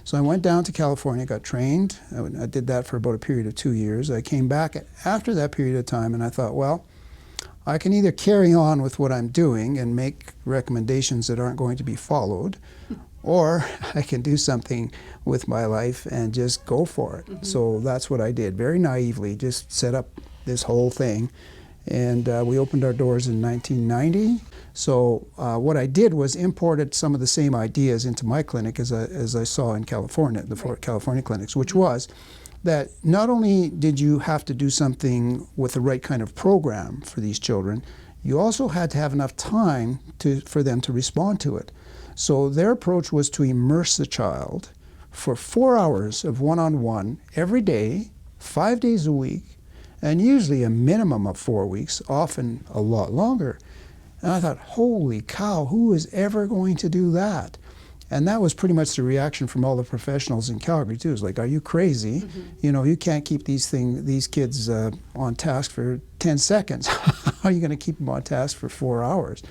So I went down to California, got trained. I did that for about a period of 2 years. I came back after that period of time, and I thought, well, I can either carry on with what I'm doing and make recommendations that aren't going to be followed, or I can do something with my life and just go for it. Mm-hmm. So that's what I did, very naively, just set up this whole thing. And we opened our doors in 1990. So what I did was imported some of the same ideas into my clinic as I saw in California, the four California clinics, which was that not only did you have to do something with the right kind of program for these children, you also had to have enough time for them to respond to it. So their approach was to immerse the child for 4 hours of one-on-one every day, 5 days a week, and usually a minimum of 4 weeks, often a lot longer. And I thought, holy cow, who is ever going to do that? And that was pretty much the reaction from all the professionals in Calgary too. It's like, are you crazy? Mm-hmm. You know, you can't keep these kids on task for 10 seconds. How are you going to keep them on task for 4 hours?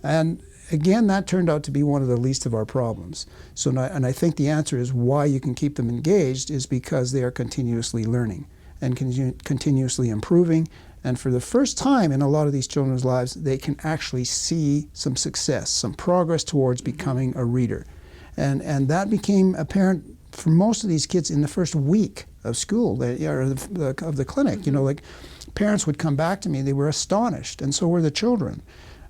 And again, that turned out to be one of the least of our problems. So, and I think the answer is why you can keep them engaged is because they are continuously learning and continuously improving. And for the first time in a lot of these children's lives, they can actually see some success, some progress towards becoming a reader. And that became apparent for most of these kids in the first week of school, or of the clinic. Mm-hmm. You know, like parents would come back to me, they were astonished, and so were the children.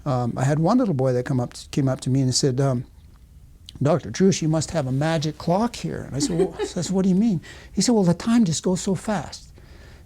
I had one little boy that came up to me and said, Dr. Trush, you must have a magic clock here. And I said, well, what do you mean? He said, well, the time just goes so fast.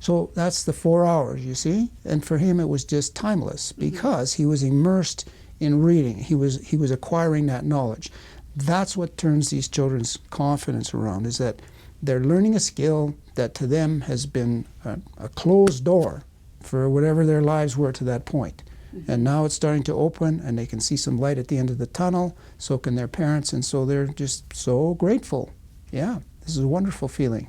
So that's the 4 hours, you see? And for him, it was just timeless because he was immersed in reading. He was acquiring that knowledge. That's what turns these children's confidence around, is that they're learning a skill that to them has been a closed door for whatever their lives were to that point. Mm-hmm. And now it's starting to open, and they can see some light at the end of the tunnel, so can their parents, and so they're just so grateful. Yeah, this is a wonderful feeling.